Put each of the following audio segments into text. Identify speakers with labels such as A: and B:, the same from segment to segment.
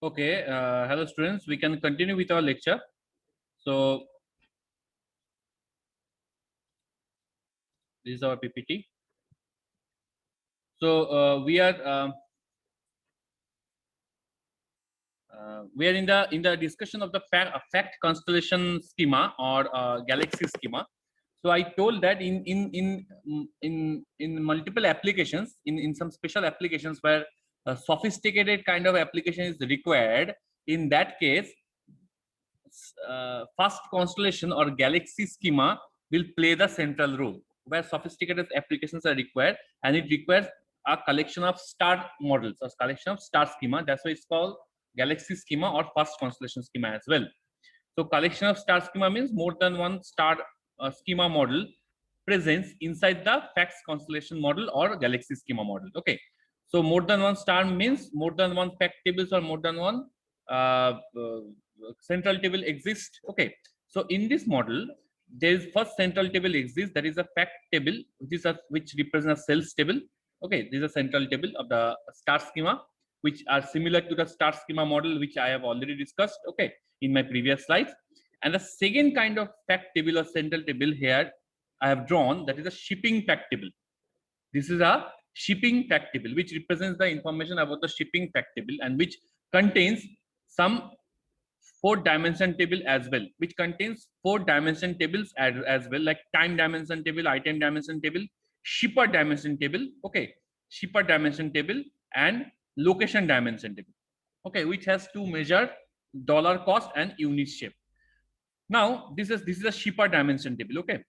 A: Okay, hello students, we can continue with our lecture. So, this is our PPT. So, we are in the discussion of the fact constellation schema or galaxy schema. So, I told that in multiple applications, in some special applications where a sophisticated kind of application is required, in that case fast constellation or galaxy schema will play the central role, where sophisticated applications are required, and it requires a collection of star models or collection of star schema. That's why it's called galaxy schema or fast constellation schema as well. So collection of star schema means more than one star schema model presence inside the fact constellation model or galaxy schema model. Okay, so more than one star means more than one fact tables or more than one uh, uh, central table exists. Okay, so in this model there is first central table exists, that is a fact table which represents a cells table. Okay, this is a central table of the star schema which are similar to the star schema model which I have already discussed, okay, in my previous slides. And the second kind of fact table or central table here I have drawn, that is a shipping fact table. This is a shipping fact table which represents the information about the shipping fact table and which contains some 4-dimension table as well, which contains 4-dimension tables as well, like time dimension table, item dimension table, shipper dimension table, okay, shipper dimension table, and location dimension table, okay, which has to measure dollar cost and unit shape. Now this is a shipper dimension table, okay,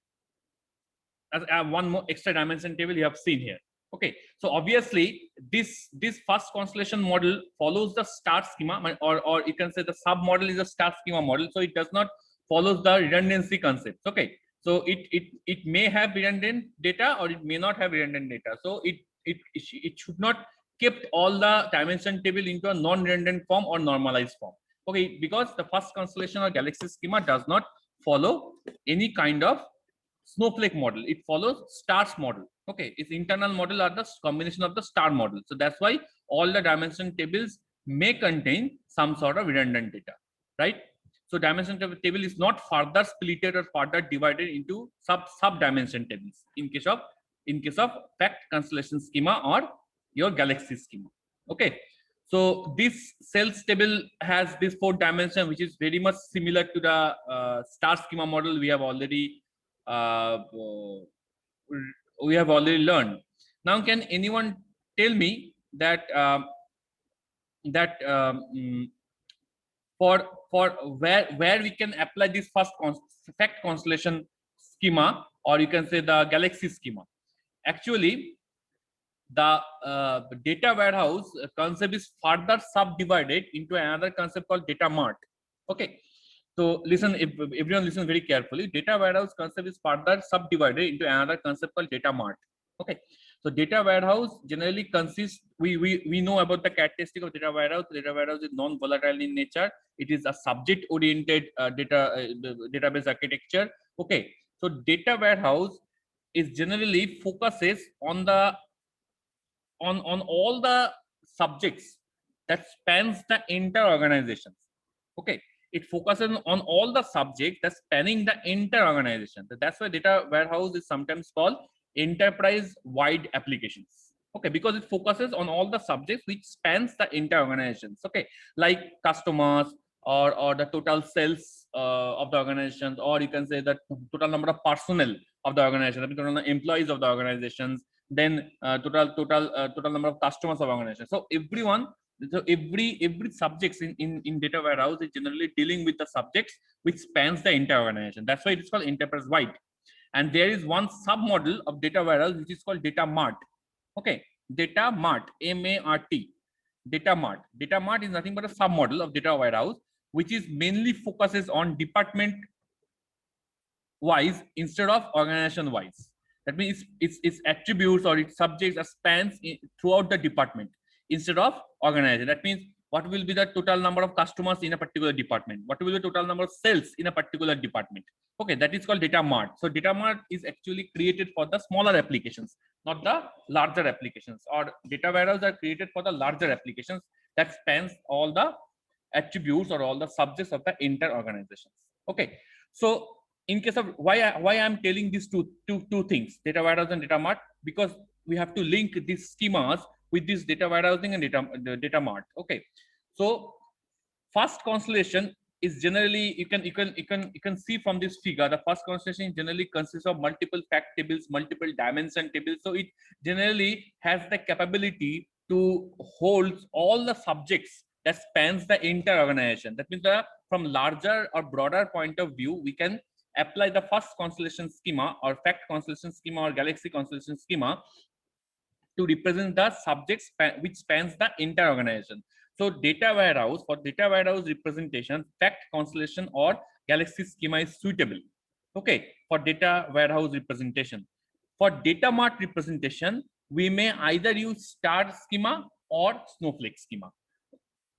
A: as one more extra dimension table you have seen here. Okay, so obviously this first constellation model follows the star schema, or you can say the sub model is a star schema model, so it does not follows the redundancy concept. Okay, so it may have redundant data or it may not have redundant data, so it should not kept all the dimension table into a non-redundant form or normalized form. Okay, because the first constellation or galaxy schema does not follow any kind of snowflake model, it follows stars model. Okay, its internal model are the combination of the star model, so that's why all the dimension tables may contain some sort of redundant data, right? So dimension table is not further splitted or further divided into sub dimension tables in case of fact constellation schema or your galaxy schema. Okay, so this cells table has this 4 dimension which is very much similar to the star schema model uh, we have already learned. Now, can anyone tell me that for where we can apply this first fact constellation schema, or you can say the galaxy schema? Actually, the data warehouse concept is further subdivided into another concept called data mart. Okay, so listen, if everyone listen very carefully, data warehouse concept is further subdivided into another concept called data mart. Okay, so data warehouse generally consists, we know about the characteristic of data warehouse. Data warehouse is non-volatile in nature. It is a subject oriented database architecture. Okay, so data warehouse is generally focuses on the on all the subjects that spans the entire organizations. Okay, it focuses on all the subjects that spanning the entire organization. That's why data warehouse is sometimes called enterprise wide applications. Okay, because it focuses on all the subjects which spans the entire organizations. Okay, like customers, or the total sales of the organizations, or you can say the total number of personnel of the organization, the total employees of the organizations, then total number of customers of organization. So everyone, so every subjects in data warehouse is generally dealing with the subjects which spans the entire organization. That's why it's called enterprise wide. And there is one sub model of data warehouse which is called data mart. Okay, data mart, M-A-R-T, data mart. Data mart is nothing but a sub model of data warehouse which is mainly focuses on department wise instead of organization wise. That means its attributes or its subjects are spans throughout the department instead of organization. That means what will be the total number of customers in a particular department, what will be the total number of sales in a particular department. Okay, that is called data mart. So data mart is actually created for the smaller applications, not the larger applications, or data warehouse are created for the larger applications that spans all the attributes or all the subjects of the entire organizations. Okay, so in case of why I'm telling these two things, data warehouse and data mart, because we have to link these schemas with this data warehousing and data mart. Okay, so first constellation is generally, you can see from this figure, the first constellation generally consists of multiple fact tables, multiple dimension tables. So it generally has the capability to hold all the subjects that spans the entire organization. That means from larger or broader point of view, we can apply the first constellation schema or fact constellation schema or galaxy constellation schema to represent the subjects which spans the entire organization. So data warehouse, for data warehouse representation, fact constellation or galaxy schema is suitable. Okay, for data warehouse representation. For data mart representation, we may either use star schema or snowflake schema.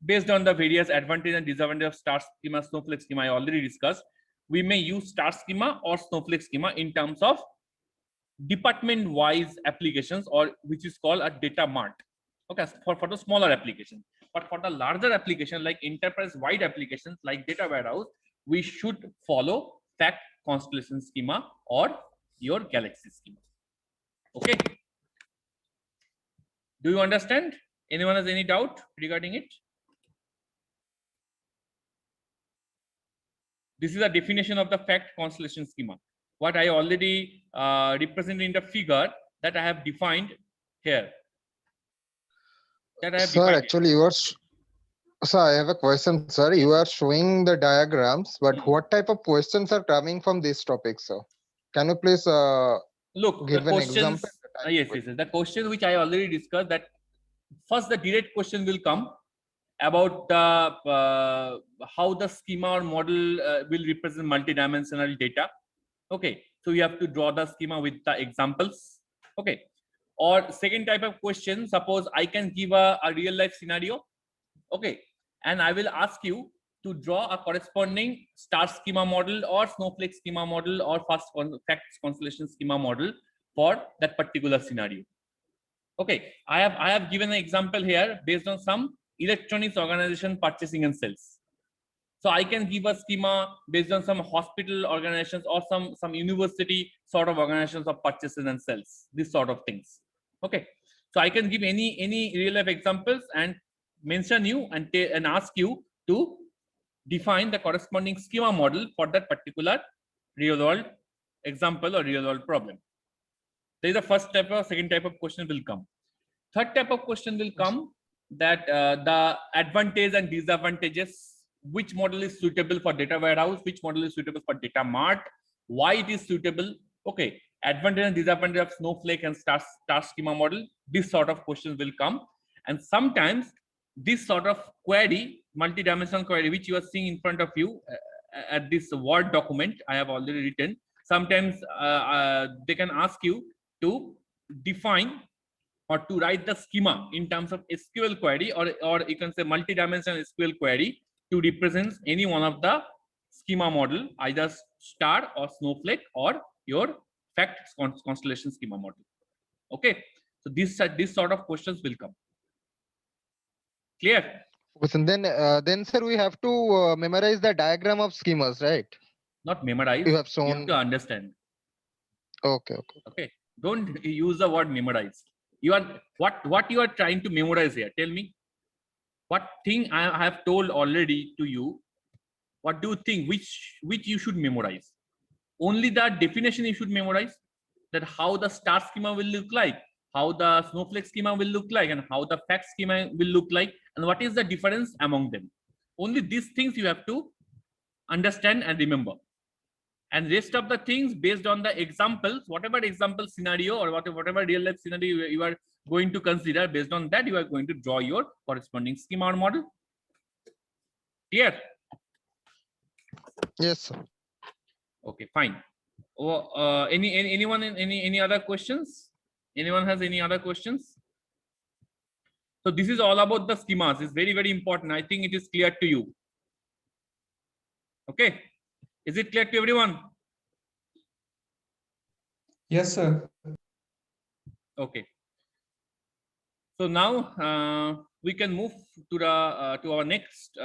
A: Based on the various advantages and disadvantages of star schema, snowflake schema, I already discussed. We may use star schema or snowflake schema in terms of department wise applications, or which is called a data mart. Okay, for the smaller application. But for the larger application like enterprise wide applications like data warehouse, we should follow fact constellation schema or your galaxy schema. Okay, do you understand? Anyone has any doubt regarding it? This is a definition of the fact constellation schema, what I already represented in the figure that I have defined here.
B: Sir, actually, sir, I have a question, sir. You are showing the diagrams, but what type of questions are coming from this topic, sir? Can you please
A: look,
B: give
A: the
B: an
A: questions,
B: example?
A: yes, the question which I already discussed, that first the direct question will come about the how the schema or model will represent multidimensional data. Okay, so you have to draw the schema with the examples. Okay, or second type of question, suppose I can give a real life scenario. Okay, and I will ask you to draw a corresponding star schema model or snowflake schema model or fact constellation schema model for that particular scenario. Okay, I have given an example here based on some electronics organization purchasing and sales. So I can give a schema based on some hospital organizations or some university sort of organizations of purchases and sales, this sort of things. Okay, so I can give any real life examples and mention you and ask you to define the corresponding schema model for that particular real world example or real world problem. There is the first type of, second type of question will come. Third type of question will come that the advantage and disadvantages, which model is suitable for data warehouse, which model is suitable for data mart, why it is suitable. Okay, advantage and disadvantage of snowflake and star schema model, this sort of questions will come. And sometimes this sort of query, multi-dimensional query, which you are seeing in front of you at this Word document I have already written, sometimes they can ask you to define or to write the schema in terms of SQL query, or you can say multi-dimensional SQL query to represent any one of the schema model, either star or snowflake or your fact constellation schema model. Okay, so this sort of questions will come. Clear?
B: Then sir, we have to memorize the diagram of schemas, right?
A: Not memorize.
B: You have shown.
A: You have to understand.
B: Okay.
A: Don't use the word memorize. You are what you are trying to memorize here. Tell me, what thing I have told already to you. What do you think? Which you should memorize? Only the definition you should memorize. That how the star schema will look like, how the snowflake schema will look like, and how the fact schema will look like, and what is the difference among them. Only these things you have to understand and remember. And rest of the things based on the examples, whatever example scenario or whatever real life scenario you are going to consider, based on that you are going to draw your corresponding schema or model. Clear?
B: Yes, sir.
A: Okay, fine. Anyone any other questions? Anyone has any other questions? So this is all about the schemas. It's very, very important. I think it is clear to you. Okay, is it clear to everyone?
C: Yes, sir.
A: Okay. So now we can move to the to our next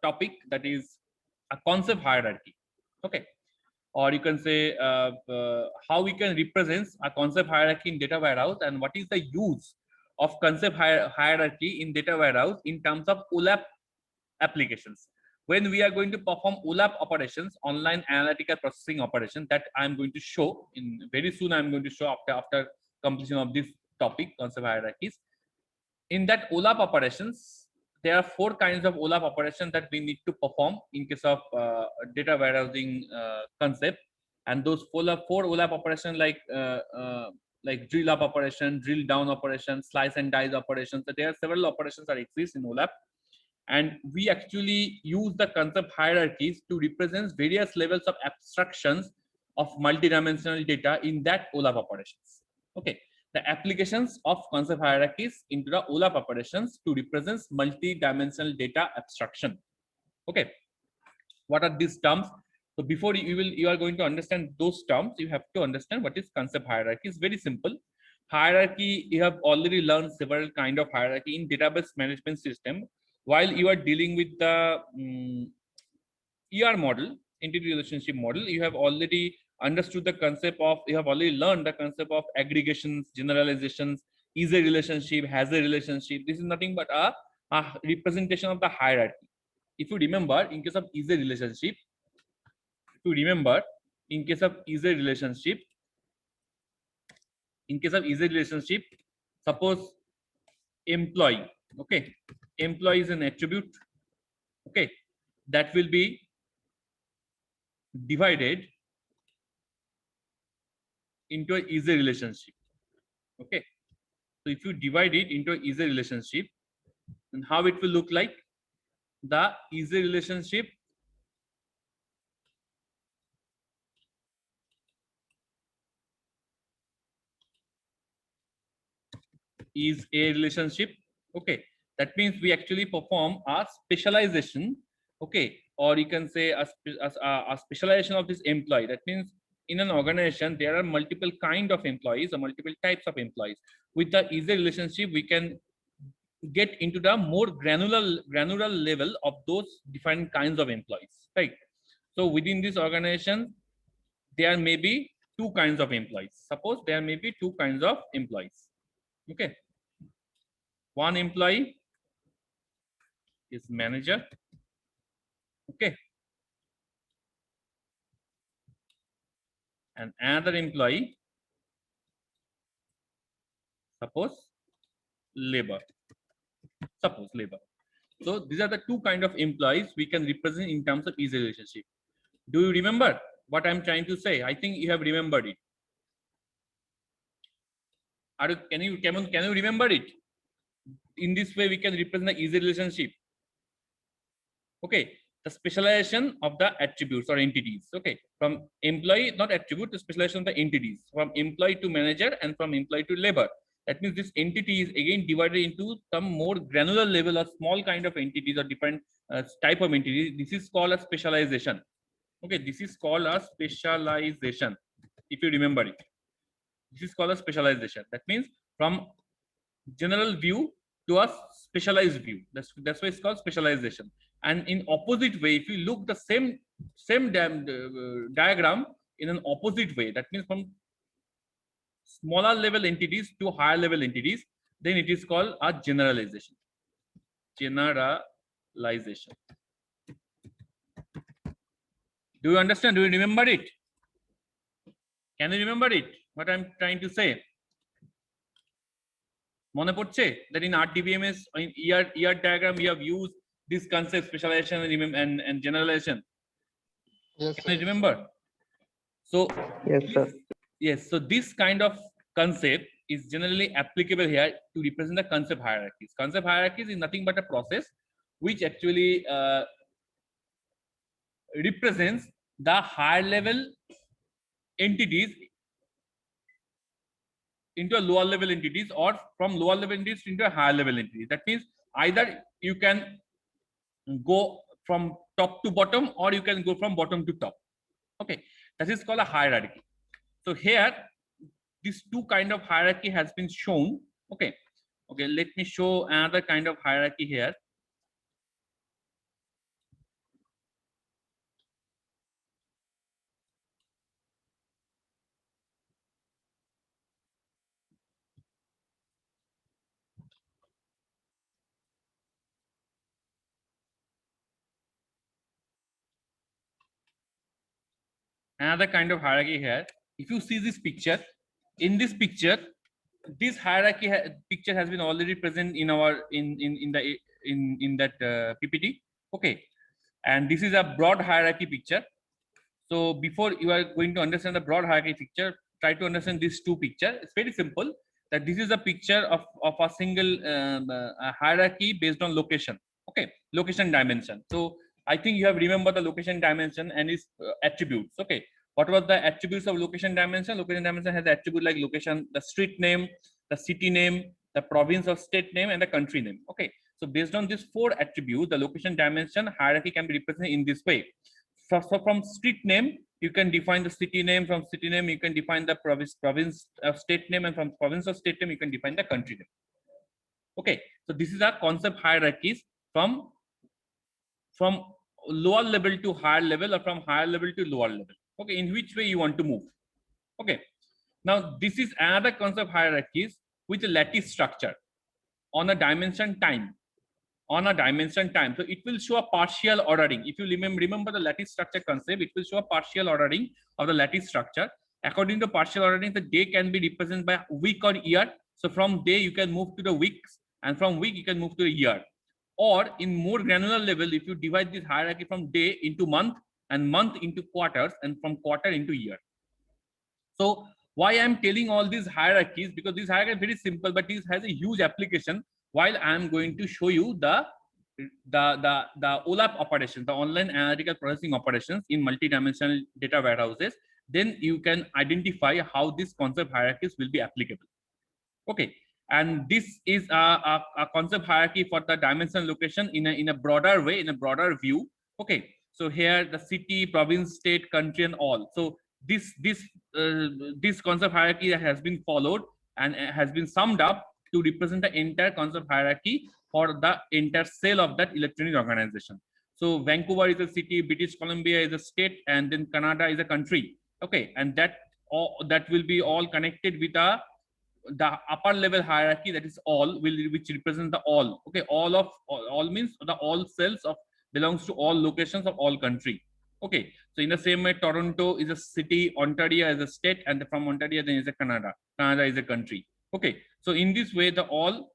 A: topic, that is a concept hierarchy. Okay, or you can say how we can represent a concept hierarchy in data warehouse, and what is the use of concept hierarchy in data warehouse in terms of OLAP applications. When we are going to perform OLAP operations, online analytical processing operation, that I'm going to show in very soon. I'm going to show after completion of this topic, concept hierarchies. In that OLAP operations, there are 4 kinds of OLAP operations that we need to perform in case of data warehousing concept. And those 4 OLAP operations like drill up operation, drill down operation, slice and dice operations. So there are several operations that exist in OLAP. And we actually use the concept hierarchies to represent various levels of abstractions of multidimensional data in that OLAP operations. Okay, the applications of concept hierarchies into the OLAP operations to represent multi-dimensional data abstraction. Okay, what are these terms? So before you are going to understand those terms, you have to understand what is concept hierarchy. It's very simple. Hierarchy, you have already learned several kind of hierarchy in database management system. While you are dealing with the ER model, entity relationship model, you have already understood the concept of, you have already learned the concept of aggregations, generalizations, is a relationship, has a relationship. This is nothing but a representation of the hierarchy. If you remember, in case of is a relationship, suppose employee, okay, employee is an attribute, okay, that will be divided into a is a relationship. Okay, so if you divide it into a is a relationship, then how it will look like? The is a relationship is a relationship. Okay, that means we actually perform a specialization. Okay, or you can say a specialization of this employee. That means in an organization there are multiple kind of employees or multiple types of employees. With the is a relationship, we can get into the more granular level of those different kinds of employees, right? So within this organization, there may be 2 kinds of employees. Suppose there may be 2 kinds of employees. Okay, one employee is manager, okay, and another employee, suppose labor. So these are the 2 kind of employees we can represent in terms of is a relationship. Do you remember what I'm trying to say? I think you have remembered it. Can you remember it? In this way, we can represent the is a relationship. Okay, the specialization of the attributes or entities. Okay, from employee, not attribute, the specialization of the entities, from employee to manager and from employee to labor. That means this entity is again divided into some more granular level or small kind of entities or different type of entities. This is called a specialization. Okay, this is called a specialization. If you remember it, this is called a specialization. That means from general view to a specialized view. That's why it's called specialization. And in opposite way, if you look the same diagram in an opposite way, that means from smaller level entities to higher level entities, then it is called a generalization. Generalization. Do you understand? Do you remember it? Can you remember it? What I'm trying to say? মনে পড়ছে that in RDBMS, in ER diagram, we have used this concept specialization and generalization.
B: Yes,
A: can you remember? So
C: Yes, sir.
A: Yes, so this kind of concept is generally applicable here to represent the concept hierarchies. Concept hierarchies is nothing but a process which actually represents the higher level entities into a lower level entities, or from lower level entities into a higher level entities. That means either you can go from top to bottom, or you can go from bottom to top. Okay, that is called a hierarchy. So here these 2 kind of hierarchy has been shown. Okay, Okay, let me show another kind of hierarchy here. Another kind of hierarchy here. If you see this picture, in this picture, this hierarchy picture has been already present in our in that PPT. Okay, and this is a broad hierarchy picture. So before you are going to understand the broad hierarchy picture, try to understand these two pictures. It's very simple that this is a picture of a single a hierarchy based on location. Okay, location dimension. So I think you have remembered the location dimension and its attributes. Okay, what was the attributes of location dimension? Location dimension has attribute like location, the street name, the city name, the province or state name, and the country name. Okay, so based on these four attributes, the location dimension hierarchy can be represented in this way. So from street name, you can define the city name. From city name, you can define the province state name, and from province or state name, you can define the country name. Okay, so this is our concept hierarchies from lower level to higher level, or from higher level to lower level. Okay, in which way you want to move. Okay, now this is another concept hierarchies with a lattice structure on a dimension time. On a dimension time, so it will show a partial ordering. If you remember the lattice structure concept, it will show a partial ordering of the lattice structure. According to partial ordering, the day can be represented by week or year. So from day you can move to the weeks, and from week you can move to a year. Or in more granular level, if you divide this hierarchy from day into month, and month into quarters, and from quarter into year. So why I'm telling all these hierarchies? Because this hierarchy is very simple, but this has a huge application. While I'm going to show you the OLAP operations, the online analytical processing operations in multi-dimensional data warehouses, then you can identify how these concept hierarchies will be applicable. Okay, and this is a concept hierarchy for the dimensional location in a broader way, in a broader view. Okay, so here the city, province, state, country, and all. So this concept hierarchy has been followed and has been summed up to represent the entire concept hierarchy for the entire cell of that electronic organization. So Vancouver is a city, British Columbia is a state, and then Canada is a country. Okay, and that will be all connected with the upper level hierarchy, that is all, which represents the all. Okay, all means the all cells of belongs to all locations of all country. Okay, so in the same way, Toronto is a city, Ontario is a state, and from Ontario then is a Canada is a country. Okay, so in this way the all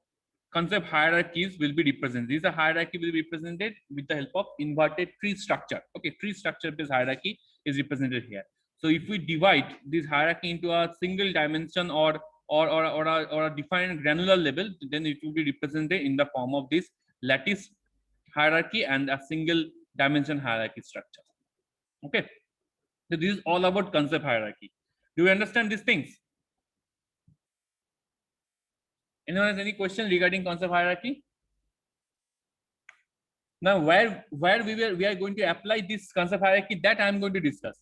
A: concept hierarchies will be represented. This hierarchy will be represented with the help of inverted tree structure. Okay, tree structure based hierarchy is represented here. So if we divide this hierarchy into a single dimension or a defined granular level, then it will be represented in the form of this lattice hierarchy and a single dimension hierarchy structure. Okay, so this is all about concept hierarchy. Do you understand these things? Anyone has any question regarding concept hierarchy? Now, where we are going to apply this concept hierarchy, that I am going to discuss.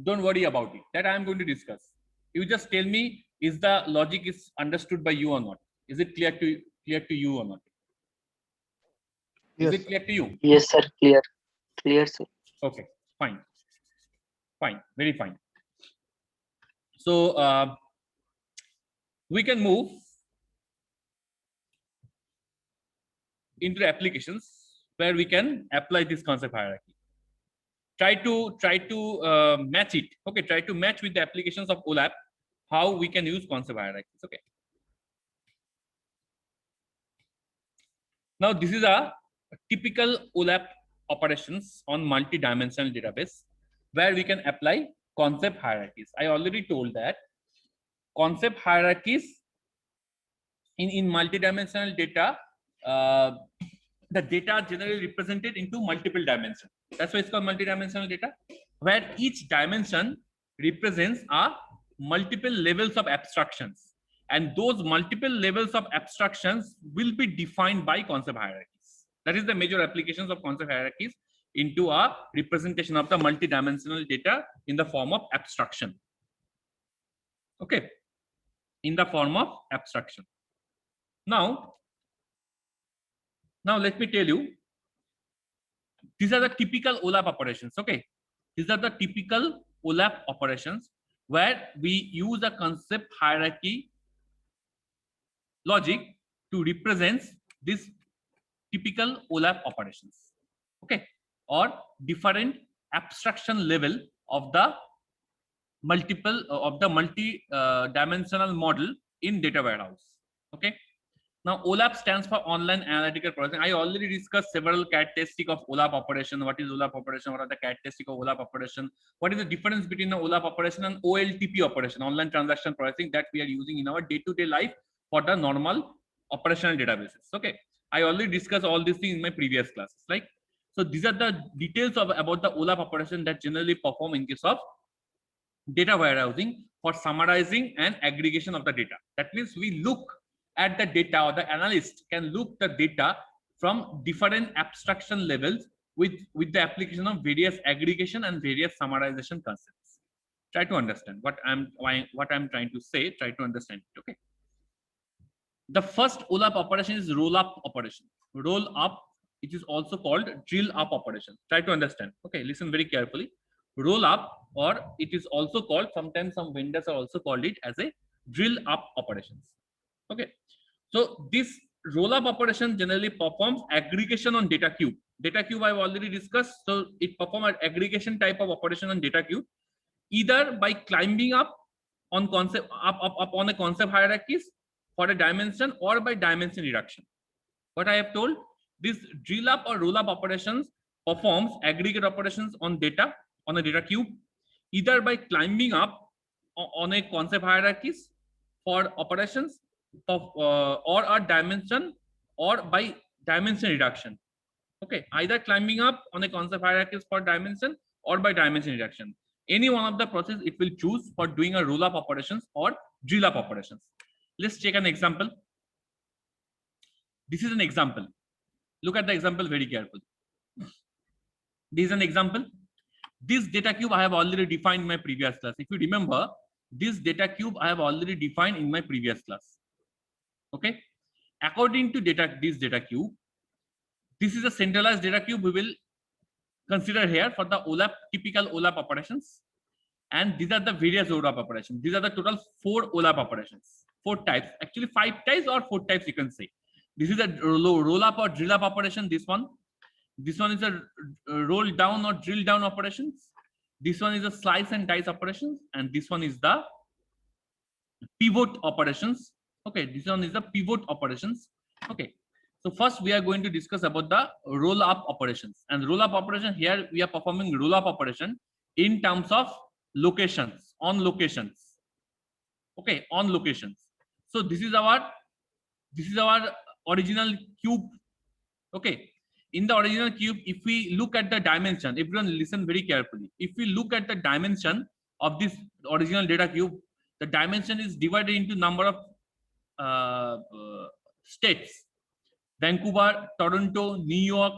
A: Don't worry about it. That I am going to discuss. You just tell me, is the logic is understood by you or not? Is it clear to you or not? Is it clear to you?
C: Yes, sir. Clear, sir.
A: Okay, fine, very fine. So we can move into the applications where we can apply this concept hierarchy. Try to match it. Okay, try to match with the applications of OLAP how we can use concept hierarchies. Okay. Now this is a typical OLAP operations on multi-dimensional database where we can apply concept hierarchies. I already told that concept hierarchies in multi-dimensional data, the data are generally represented into multiple dimensions. That's why it's called multi-dimensional data, where each dimension represents a multiple levels of abstractions, and those multiple levels of abstractions will be defined by concept hierarchies. That is the major applications of concept hierarchies into a representation of the multi-dimensional data in the form of abstraction. Okay, in the form of abstraction. Now let me tell you, these are the typical OLAP operations. Okay, these are the typical OLAP operations where we use a concept hierarchy logic to represent these typical OLAP operations. Okay, or different abstraction level of the multi dimensional model in data warehouse. Okay, now OLAP stands for online analytical processing. I already discussed several characteristics of OLAP operation. What is OLAP operation? What are the characteristics of OLAP operation? What is the difference between the OLAP operation and OLTP operation, online transaction processing, that we are using in our day-to-day life for the normal operational databases? Okay, I already discussed all these things in my previous classes. Like, so these are the details of about the OLAP operation that generally perform in case of data warehousing for summarizing and aggregation of the data. That means we look at the data, or the analyst can look the data from different abstraction levels with the application of various aggregation and various summarization concepts. Try to understand what I'm trying to say. Try to understand it. Okay. The first OLAP operation is roll up operation. Roll up, it is also called drill up operation. Try to understand. Okay, listen very carefully. Roll up, or it is also called, sometimes some vendors are also called it as a drill up operations. Okay, so this roll up operation generally performs aggregation on data cube. Data cube I've already discussed. So it performs an aggregation type of operation on data cube, either by climbing up on concept up on a concept hierarchies for a dimension, or by dimension reduction. What I have told, this drill up or roll up operations performs aggregate operations on data, on a data cube, either by climbing up on a concept hierarchies for operations of or a dimension, or by dimension reduction. Okay, either climbing up on a concept hierarchies for dimension, or by dimension reduction. Any one of the process it will choose for doing a roll up operations or drill up operations. Let's take an example. This is an example. Look at the example very carefully. This is an example. This data cube I have already defined in my previous class. If you remember, this data cube I have already defined in my previous class. Okay, according to this data cube, this is a centralized data cube we will consider here for the OLAP, typical OLAP operations. And these are the various OLAP operations. These are the total 4 OLAP operations. 4 types, actually 5 types or 4 types you can say. This is a roll up or drill up operation. This one is a roll down or drill down operations. This one is a slice and dice operations, and this one is the pivot operations. Okay, this one is the pivot operations. Okay, so first we are going to discuss about the roll up operations. And roll up operation, here we are performing roll up operation in terms of locations, on locations. Okay, on locations. So this is our original cube. Okay, in the original cube, if we look at the dimension, everyone listen very carefully. If we look at the dimension of this original data cube, the dimension is divided into number of states. Vancouver, Toronto, New York,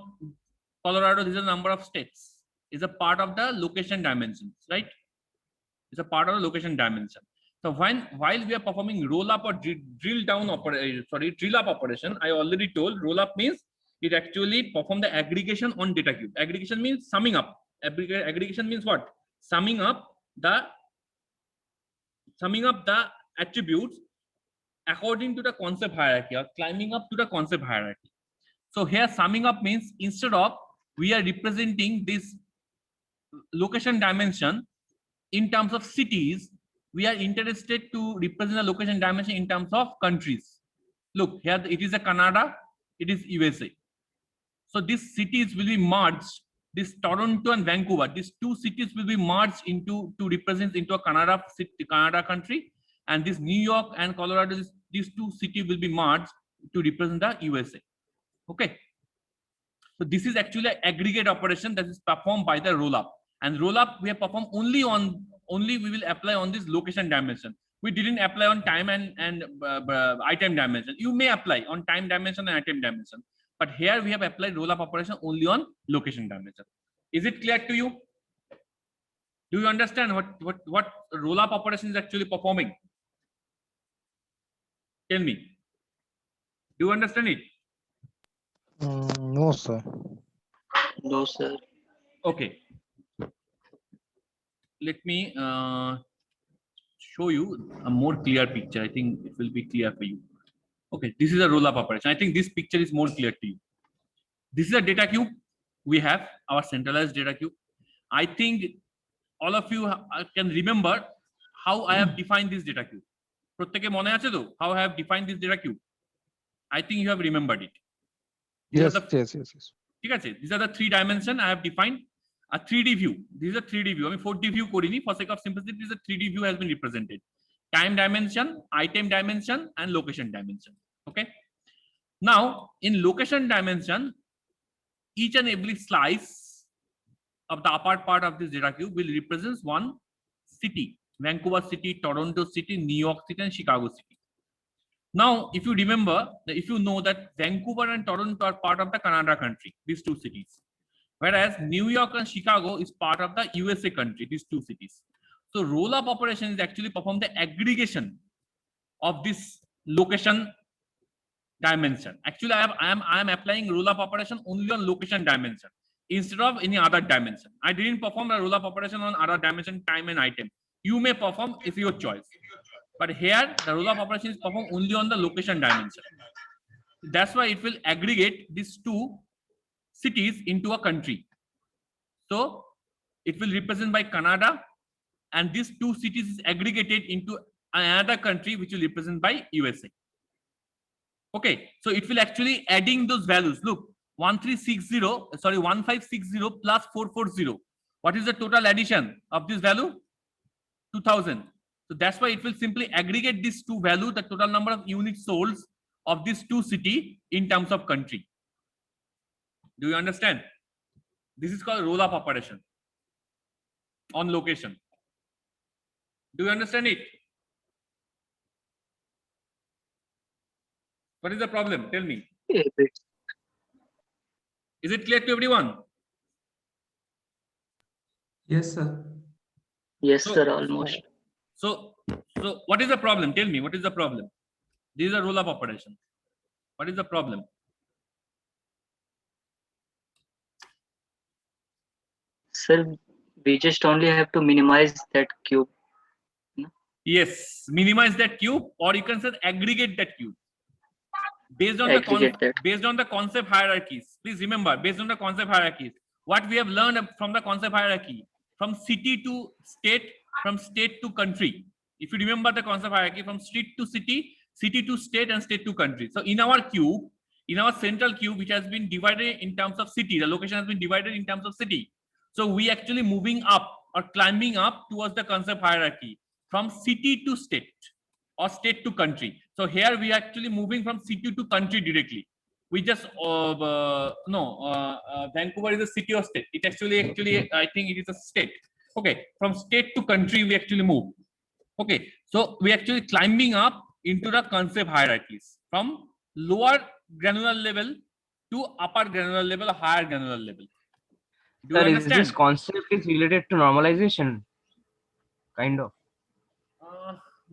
A: Colorado, these are the number of states. Is a part of the location dimensions, right? It's a part of the location dimension. So while we are performing roll up or drill up operation, I already told roll up means it actually perform the aggregation on data cube. Aggregation means summing up. Aggregation means what? Summing up the attributes according to the concept hierarchy, or climbing up to the concept hierarchy. So here summing up means, instead of we are representing this location dimension in terms of cities, we are interested to represent the location dimension in terms of countries. Look, here it is a Canada, it is USA. So these cities will be merged. This Toronto and Vancouver, these 2 cities will be merged into to represent into a Canada country, and this New York and Colorado, these 2 cities will be merged to represent the USA. Okay. So this is actually an aggregate operation that is performed by the roll up. And roll up we have performed only we will apply on this location dimension. We didn't apply on time and item dimension. You may apply on time dimension and item dimension, but here we have applied roll up operation only on location dimension. Is it clear to you? Do you understand what roll up operation is actually performing? Tell me. Do you understand it?
B: No, sir.
C: No, sir.
A: Okay. Let me show you a more clear picture. I think it will be clear for you. Okay, this is a roll-up operation. I think this picture is more clear to you. This is a data cube. We have our centralized data cube. I think all of you can remember how I have defined this data cube. প্রত্যেকে মনে আছে তো how I have defined this data cube? I think you have remembered it.
B: Yes, yes.
A: ঠিক আছে, these are the 3 dimension I have defined. A 3D view. This is a 3D view. আমি 4D view করিনি. For sake of simplicity, this is a 3D view has been represented. Time dimension, item dimension, and location dimension. Okay. Now, in location dimension, each and every slice of the upper part of this data cube will represent one city: Vancouver City, Toronto City, New York City, and Chicago City. Now, if you remember, if you know that Vancouver and Toronto are part of the Canada country, these 2 cities, whereas New York and Chicago is part of the USA country, these 2 cities. So roll-up operation is actually perform the aggregation of this location dimension. Actually, I am applying roll-up operation only on location dimension instead of any other dimension. I didn't perform a roll-up operation on other dimension, time and item. You may perform if your choice. But here, the roll-up operation is performed only on the location dimension. That's why it will aggregate these 2 cities into a country. So it will represent by Canada, and these 2 cities is aggregated into another country which will represent by USA. Okay, so it will actually adding those values. Look, 1560 plus 440. What is the total addition of this value? 2000. So that's why it will simply aggregate these 2 values, the total number of units sold of these 2 cities in terms of country. Do you understand? This is called roll-up operation on location. Do you understand it? What is the problem? Tell me.
C: A bit.
A: Is it clear to everyone?
D: Yes, sir.
C: Yes,
A: So-
C: sir, almost.
A: So what is the problem? Tell me, what is the problem? This is a roll-up operation. What is the problem?
C: Sir, we just only have to minimize that cube.
A: Yes, minimize that cube, or you can say aggregate that cube. Based on
C: Aggregate that.
A: based on the concept hierarchies. Please remember, based on the concept hierarchies, what we have learned from the concept hierarchy, from city to state, from state to country. If you remember the concept hierarchy, from street to city, city to state, and state to country. So in our cube, in our central cube, which has been divided in terms of city, the location has been divided in terms of city. So we actually moving up or climbing up towards the concept hierarchy from city to state or state to country. So here we are actually moving from city to country directly. We just Vancouver is a city or state. It actually I think it is a state. Okay, from state to country we actually move. Okay, so we actually climbing up into the concept hierarchies from lower granular level to upper granular level, higher granular level. Do you
E: Sir, is
A: understand?
E: this concept is related to normalization? Kind of.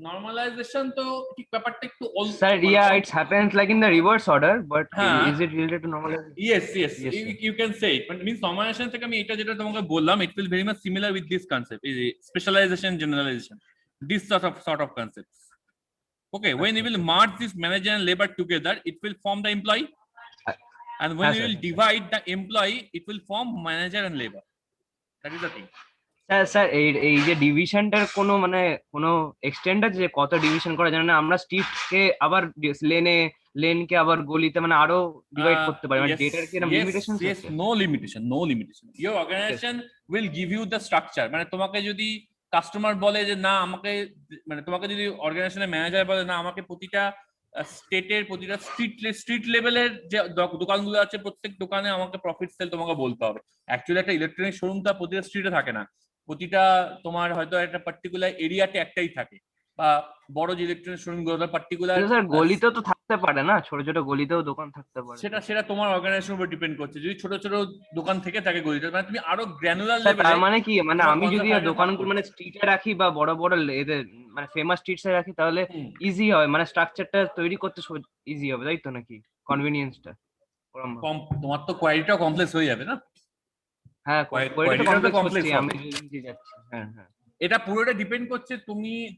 A: Normalization তো ঠিক ব্যাপারটা একটু
E: Sir, yeah, it happens like in the reverse order, but
A: Huh.
E: is it related to normalization?
A: Yes,
E: Yes, sir.
A: you can say it. But means normalization থেকে আমি এটা যেটা তোমাকে বললাম, it will very much similar with this concept, is specialization, generalization, this sort of concepts. Okay, when you will merge this manager and labor together, it will form the employee, and when you
E: sir.
A: will divide the employee, it will form manager and labor. That is the thing.
E: Sir এই যে ডিভিশনটার কোনো মানে কোনো extend আছে যে কত division করা যায় না আমরা স্ট্রিটকে আবার লেনকে আবার গলিতে মানে আরো ডিভাইড করতে পারি মানে ডেটার কি এরকম লিমিটেশন আছে?
A: Yes, no limitation. Your organization will give you the structure. মানে তোমাকে যদি কাস্টমার বলে যে না আমাকে, মানে তোমাকে যদি অর্গানাইজেশনের ম্যানেজার বলে না আমাকে প্রতিটা স্টেটের প্রতিটা স্ট্রিট লেভেলের যে দোকানগুলো আছে প্রত্যেক দোকানে আমাকে প্রফিট সেল তোমাকে বলতে হবে। অ্যাকচুয়ালি একটা ইলেকট্রনিক শোরুম তো প্রতিটা স্ট্রিটে থাকে না, প্রতিটা তোমার হয়তো একটা পার্টিকুলার এরিয়াতে একটাই থাকে, বা বড় যে ইলেকট্রনিক শোরুম গুলো পার্টিকুলার
E: স্যার গলিতেও তো থাকতে পারে না, ছোট ছোট গলিতেও দোকান থাকতে পারে।
A: সেটা তোমার অর্গানাইজেশনের উপর ডিপেন্ড করছে। যদি ছোট ছোট দোকান থেকে থাকে গলিতে, মানে তুমি আরো গ্র্যানুলার
E: স্যার
A: লেভেলে
E: তার মানে কি মানে
A: তোমার
E: আমি যদি
A: concept
E: দোকানগুলো মানে স্ট্রিটে রাখি বা বড় বড় এদের মানে ফেমাস স্ট্রিটসে রাখি তাহলে
A: হুম।
E: ইজি হয়, মানে স্ট্রাকচারটা তৈরি করতে ইজি হবে, তাই তো নাকি কনভিনিয়েন্সটা?
A: তোমার তো কোয়ারিটাও কমপ্লেক্স হয়ে যাবে না?
E: হ্যাঁ, কোয়ারিটা তো
A: query টা তো
E: কমপ্লেক্স
A: complex
E: হচ্ছে,
A: হবে।
E: আমি নিজে যাচ্ছি। হ্যাঁ হ্যাঁ
A: এটা পুরোটা ডিপেন্ড করছে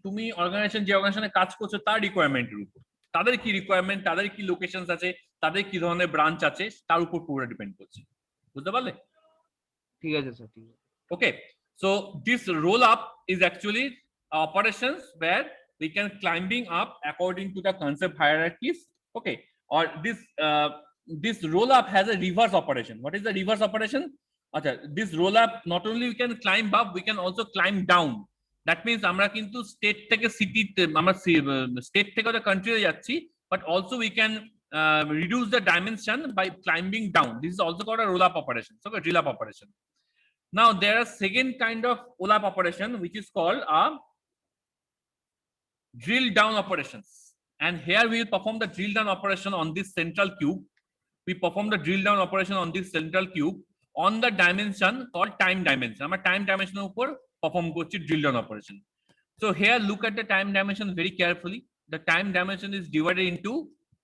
A: তুমি অর্গানাইজেশন যে অর্গানাইজেশনে কাজ করছো তার রিকোয়ারমেন্টের উপর, তাদের কি রিকোয়ারমেন্ট, তাদের কি লোকেশনস আছে, তাদের কি ধরনের ব্রাঞ্চ আছে, তার উপর পুরোটা ডিপেন্ড করছে। বুঝতে পারলে?
E: ঠিক আছে স্যার, ঠিক আছে।
A: Okay, so this roll up is actually operations where we can climbing up according to the concept hierarchies. Okay, or this roll up has a reverse operation. What is the reverse operation? Okay, this roll up not only we can climb up, we can also climb down. That means আমরা কিন্তু state থেকে city, আমরা state থেকে ওটা কান্ট্রিতে যাচ্ছি, but also we can reduce the dimension by climbing down. This is also called a roll up operation. So a drill up operation. Now there are second kind of OLAP operation which is called a drill down operations, and here we will perform the drill down operation on this central cube. We perform the drill down operation on this central cube on the dimension called time dimension. Our time dimension upor perform korchi drill down operation. So here look at the time dimension very carefully. The time dimension is divided into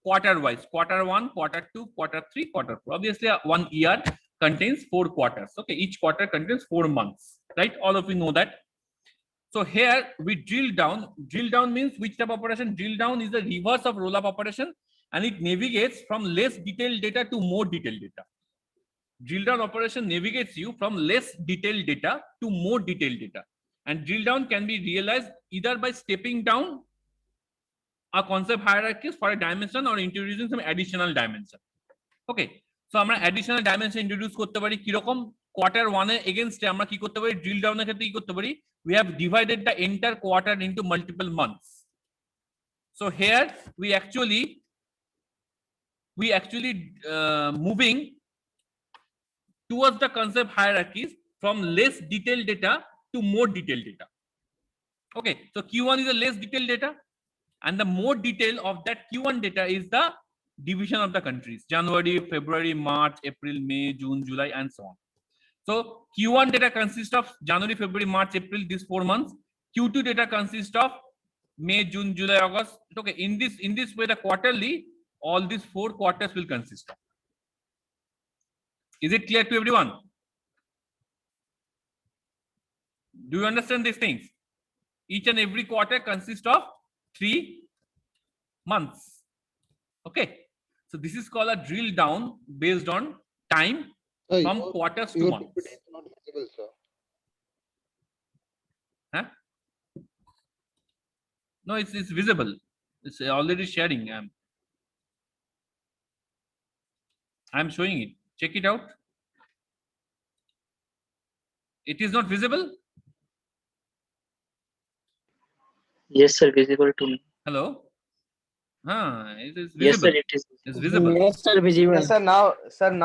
A: quarter wise: quarter 1, quarter 2, quarter 3, quarter 4. Obviously 1 year contains 4 quarters. Okay, each quarter contains 4 months, right? All of you know that. So here we drill down. Drill down means which type of operation? Drill down is the reverse of roll up operation, and it navigates from less detailed data to more detailed data. Drill down operation navigates you from less detailed data to more detailed data, and drill down can be realized either by stepping down a concept hierarchies for a dimension or introducing some additional dimension. Okay, so আমরা additional dimension introduce করতে পারি কিরকম? quarter 1 এর against আমরা কি করতে পারি? drill down এর ক্ষেত্রে কি করতে পারি? We have divided the entire quarter into multiple months. So here we actually moving towards the concept hierarchies from less detailed data to more detailed data. Okay, so Q1 is the less detailed data, and the more detail of that Q1 data is the division of the countries: January, February, March, April, May, June, July, and so on. So Q1 data consists of January, February, March, April, these 4 months. Q2 data consists of May, June, July, August. Okay, in this way, the quarterly, all these 4 quarters will consist of. Is it clear to everyone? Do you understand these things? Each and every quarter consists of 3 months. Okay, so this is called a drill down based on time from quarters to
B: Your
A: months.
B: PPT is not visible, sir.
A: Huh? No, it's visible. It's already sharing. I'm showing it. Check it out. It is not visible.
C: Yes, sir, visible to me.
A: Hello. It is visible.
C: Yes, sir, it is.
A: It's visible.
D: Yes, sir, visible.
E: Yes, sir,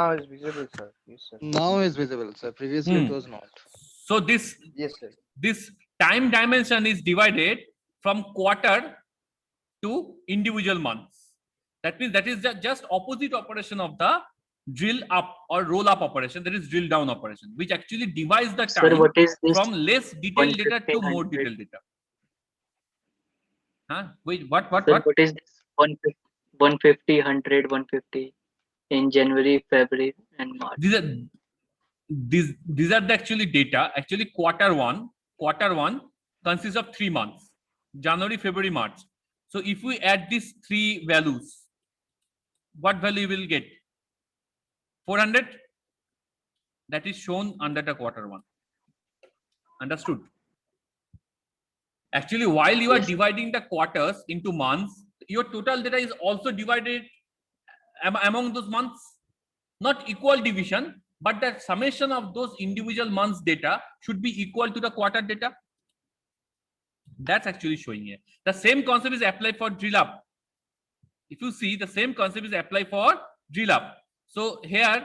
E: now it's visible, sir. Yes, sir.
B: Now is visible, sir. Previously it was not.
A: So this
E: Yes, sir.
A: time dimension is divided from quarter to individual months. That means that is the just opposite operation of the drill up or roll up operation. That is drill down operation, which actually divides the
C: Sir,
A: time
C: what is this?
A: from less detailed data to
C: 150,
A: more
C: 100?
A: detailed data. Huh? Wait, what?
C: Sir, what is this? 150, 100, 150 in January, February, and March.
A: These are the actually data. Actually, quarter one consists of 3 months: January, February, March. So if we add these 3 values, what value will get? 400. That is shown under the quarter 1. Understood? Actually, while you are
C: Yes.
A: dividing the quarters into months, your total data is also divided among those months. Not equal division, but the summation of those individual months data should be equal to the quarter data. That's actually showing here. The same concept is applied for drill up. If you see, the same concept is applied for drill up. So here,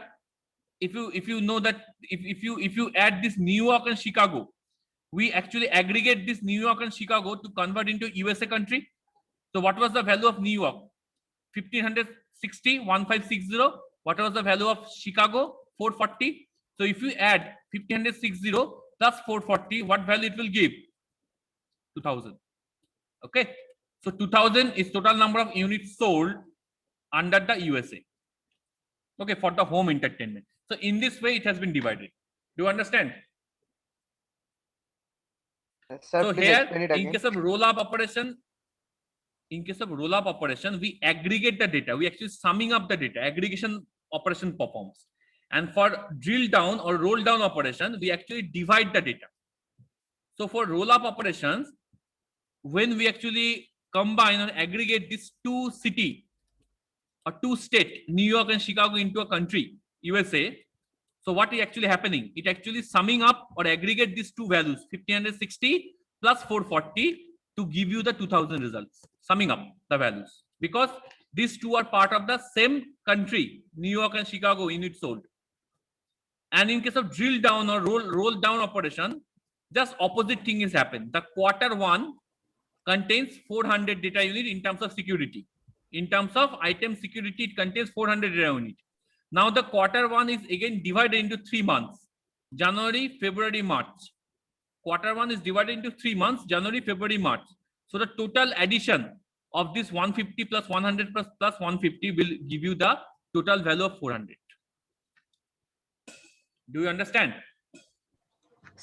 A: if you know that if you add this New York and Chicago, we actually aggregate this New York and Chicago to convert into USA country. So what was the value of New York? 1560, 1560. What was the value of Chicago? 440. So if you add 1560 plus 440, what value it will give? 2000. Okay, so 2000 is total number of units sold under the USA. Okay, for the home entertainment. So in this way it has been divided. Do you understand?
B: Sir,
A: So
B: please
A: here,
B: explain it
A: in
B: again.
A: case of roll-up operation, we aggregate the data. We actually summing up the data. Aggregation operation performs. And for drill down or roll down operation, we actually divide the data. So for roll-up operations, when we actually combine and aggregate these two city or two state, New York and Chicago, into a country, USA. So what is actually happening? It actually summing up or aggregate these two values, 1560 plus 440, to give you the 2000 results, summing up the values, because these two are part of the same country, New York and Chicago units sold. And in case of drill down or roll down operation, just opposite thing is happened. The quarter one contains 400 data unit in terms of security. In terms of item security, it contains 400 data unit. Now the quarter one is again divided into 3 months: January, February, March. Quarter one is divided into 3 months: January, February, March. So the total addition of this 150 plus 100 plus 150 will give you the total value of 400. Do you understand?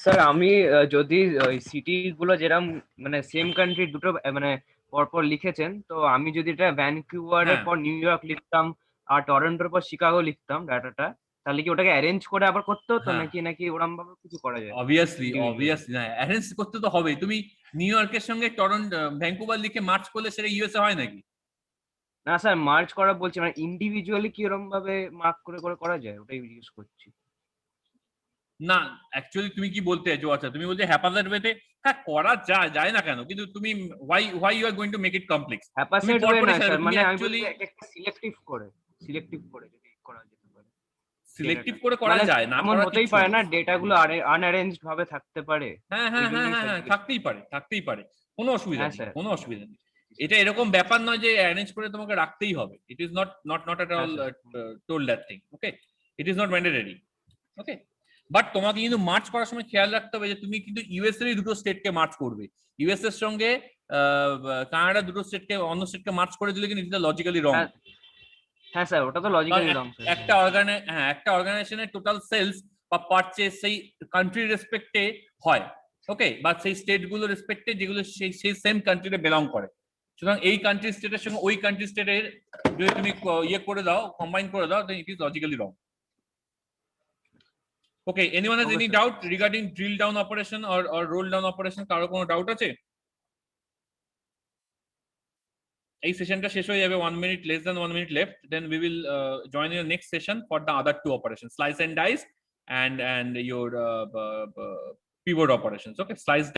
E: Sir আমি যদি city গুলো যেরকম মানে same country দুটো মানে পরপর লিখেছেন, তো আমি যদি এটা ভ্যানকুভারের
A: হ্যাঁ।
E: পর নিউ ইয়র্ক লিখতাম আর টরন্টোর পর শিকাগো লিখতাম ডাটাটা, তাহলে কি ওটাকে অ্যারেঞ্জ করে আবার করতে হতো
A: হ্যাঁ।
E: নাকি ওরকম ভাবে কিছু করা যায়?
A: Obviously
E: Individual.
A: না, অ্যারেঞ্জ করতে তো হবে। তুমি নিউ ইয়র্কের সঙ্গে টরন্টো ভ্যানকুভার লিখে মার্চ করলে সেটা ইউএসএ হয় নাকি?
E: না স্যার, মার্চ করা বলছি, মানে ইন্ডিভিজুয়ালি কি এরকম ভাবে মার্ক করে করে করা যায়, ওটাই জিজ্ঞেস করছি।
A: না, অ্যাকচুয়ালি তুমি কি বলতে চাইছো? আচ্ছা, তুমি বলছো হ্যাপাজার্ড ওয়েতে হ্যাঁ করা যায় না কেন, কিন্তু তুমি why you are going to make it complex?
E: হ্যাপাসেট
A: পরপরই
E: ওয়ে না
A: সাজাবে,
E: স্যার,
A: তুমি
E: মানে আমি
A: actually
E: বলছি একটা সিলেক্টিভ করে যদি করা যেতে পারে।
A: সিলেক্টিভ করে করা
E: মানে
A: যায় না,
E: এমন
A: করার
E: হতেই
A: কিচ্ছু
E: পারে
A: নেই।
E: না ডেটা গুলো আনঅ্যারেঞ্জড ভাবে থাকতে পারে।
A: হ্যাঁ,
E: ওই জন্যই স্যার জিজ্ঞেস
A: থাকতেই পারে, কোনো অসুবিধা
E: হ্যাঁ
A: নেই,
E: স্যার।
A: কোনো অসুবিধা নেই। এটা এরকম ব্যাপার নয় যে অ্যারেঞ্জ করে তোমাকে রাখতেই হবে। It is not at all told that thing. Okay, it is not mandatory. Okay, but তোমাকে কিন্তু মার্চ করার সময় খেয়াল রাখতে হবে যে তুমি কিন্তু ইউএস এর দুটো স্টেটকে মার্চ করবে। ইউএস এর সঙ্গে কানাডা দুটো স্টেটকে অন্য স্টেটকে মার্চ করে দিলে কিন্তু এটা লজিক্যালি রং।
E: হ্যাঁ স্যার, ওটা তো লজিক্যালি রং স্যার।
A: একটা অর্গানাইজেশনের টোটাল সেলস বা পারচেজ সেই কান্ট্রি রেসপেক্টে হয়, ওকে, বা সেই স্টেট গুলো রেসপেক্টে যেগুলো সেই সেম কান্ট্রিতে বিলং করে। সুতরাং এই কান্ট্রি স্টেটের সঙ্গে ওই কান্ট্রি স্টেটের যদি তুমি ইয়ে করে দাও, কম্বাইন করে দাও, then it is logically wrong. Okay, anyone has
E: Okay,
A: any
E: sir.
A: doubt regarding drill down operation or roll down operation? কারো কোনো ডাউট আছে? এই সেশনটা শেষ হয়ে যাবে, 1 minute, less than 1 minute left. Then we will join in the next session for the other two operations, slice and dice and your pivot operations. Okay, slice